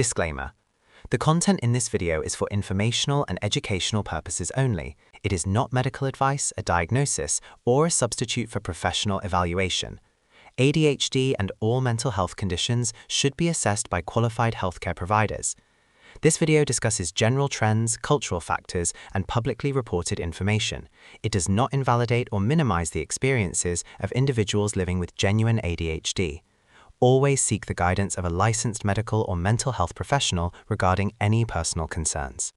Disclaimer. The content in this video is for informational and educational purposes only. It is not medical advice, a diagnosis, or a substitute for professional evaluation. ADHD and all mental health conditions should be assessed by qualified healthcare providers. This video discusses general trends, cultural factors, and publicly reported information. It does not invalidate or minimize the experiences of individuals living with genuine ADHD. Always seek the guidance of a licensed medical or mental health professional regarding any personal concerns.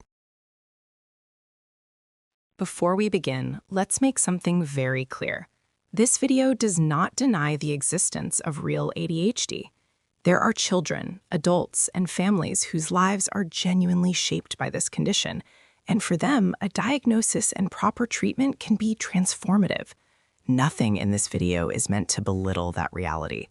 Before we begin, let's make something very clear. This video does not deny the existence of real ADHD. There are children, adults, and families whose lives are genuinely shaped by this condition, and for them, a diagnosis and proper treatment can be transformative. Nothing in this video is meant to belittle that reality.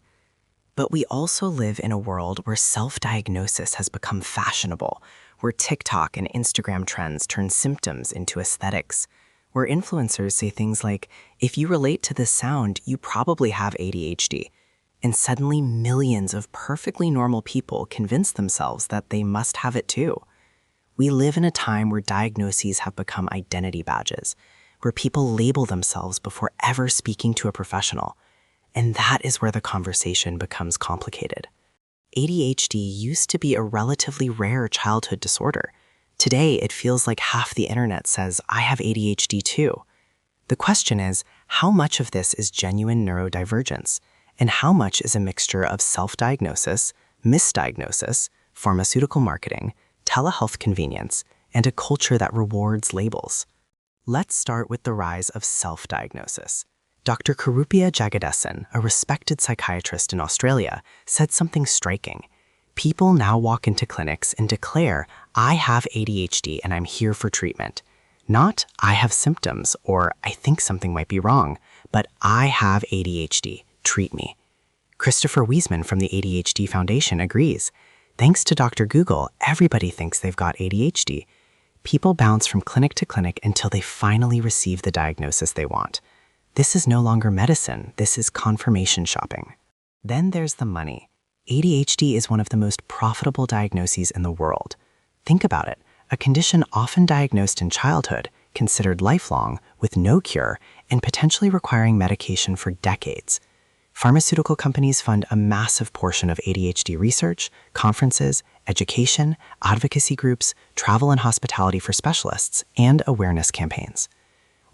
But we also live in a world where self-diagnosis has become fashionable, where TikTok and Instagram trends turn symptoms into aesthetics, where influencers say things like, if you relate to this sound, you probably have ADHD. And suddenly millions of perfectly normal people convince themselves that they must have it too. We live in a time where diagnoses have become identity badges, where people label themselves before ever speaking to a professional. And that is where the conversation becomes complicated. ADHD used to be a relatively rare childhood disorder. Today, it feels like half the internet says, I have ADHD too. The question is, how much of this is genuine neurodivergence? And how much is a mixture of self-diagnosis, misdiagnosis, pharmaceutical marketing, telehealth convenience, and a culture that rewards labels? Let's start with the rise of self-diagnosis. Dr. Karupia Jagadesan, a respected psychiatrist in Australia, said something striking. People now walk into clinics and declare, I have ADHD and I'm here for treatment. Not, I have symptoms or I think something might be wrong, but I have ADHD, treat me. Christopher Wiesman from the ADHD Foundation agrees. Thanks to Dr. Google, everybody thinks they've got ADHD. People bounce from clinic to clinic until they finally receive the diagnosis they want. This is no longer medicine, this is confirmation shopping. Then there's the money. ADHD is one of the most profitable diagnoses in the world. Think about it, a condition often diagnosed in childhood, considered lifelong, with no cure, and potentially requiring medication for decades. Pharmaceutical companies fund a massive portion of ADHD research, conferences, education, advocacy groups, travel and hospitality for specialists, and awareness campaigns.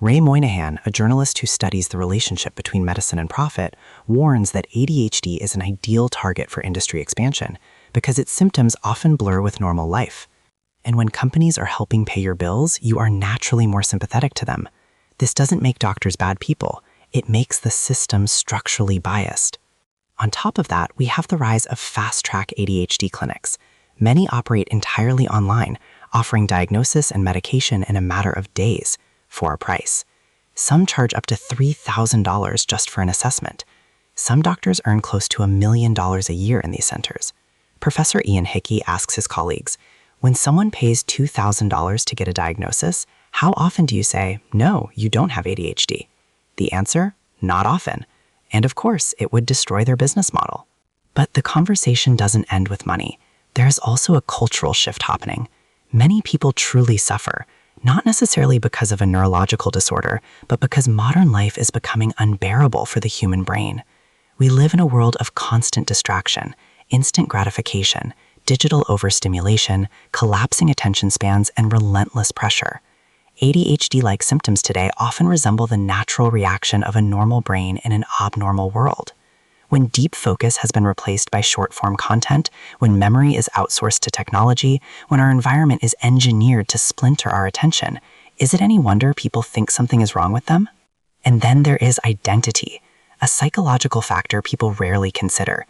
Ray Moynihan, a journalist who studies the relationship between medicine and profit, warns that ADHD is an ideal target for industry expansion because its symptoms often blur with normal life. And when companies are helping pay your bills, you are naturally more sympathetic to them. This doesn't make doctors bad people. It makes the system structurally biased. On top of that, we have the rise of fast-track ADHD clinics. Many operate entirely online, offering diagnosis and medication in a matter of days, for a price. Some charge up to $3,000 just for an assessment. Some doctors earn close to $1 million a year in these centers. Professor Ian Hickey asks his colleagues, when someone pays $2,000 to get a diagnosis, how often do you say, no, you don't have ADHD? The answer, not often. And of course, it would destroy their business model. But the conversation doesn't end with money. There is also a cultural shift happening. Many people truly suffer, not necessarily because of a neurological disorder, but because modern life is becoming unbearable for the human brain. We live in a world of constant distraction, instant gratification, digital overstimulation, collapsing attention spans, and relentless pressure. ADHD-like symptoms today often resemble the natural reaction of a normal brain in an abnormal world. When deep focus has been replaced by short-form content, when memory is outsourced to technology, when our environment is engineered to splinter our attention, is it any wonder people think something is wrong with them? And then there is identity, a psychological factor people rarely consider.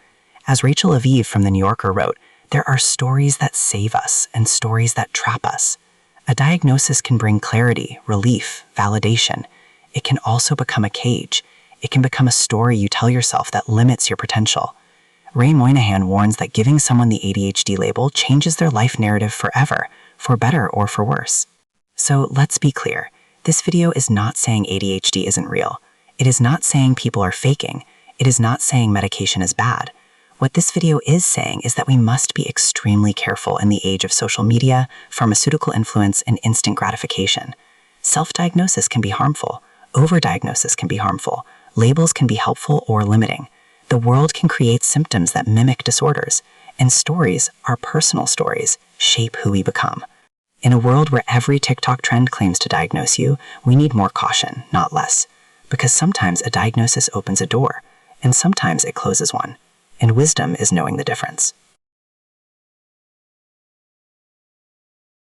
As Rachel Aviv from The New Yorker wrote, there are stories that save us and stories that trap us. A diagnosis can bring clarity, relief, validation. It can also become a cage. It can become a story you tell yourself that limits your potential. Ray Moynihan warns that giving someone the ADHD label changes their life narrative forever, for better or for worse. So let's be clear. This video is not saying ADHD isn't real. It is not saying people are faking. It is not saying medication is bad. What this video is saying is that we must be extremely careful in the age of social media, pharmaceutical influence, and instant gratification. Self-diagnosis can be harmful. Overdiagnosis can be harmful. Labels can be helpful or limiting. The world can create symptoms that mimic disorders, and stories, our personal stories, shape who we become. In a world where every TikTok trend claims to diagnose you, we need more caution, not less. Because sometimes a diagnosis opens a door, and sometimes it closes one. And wisdom is knowing the difference.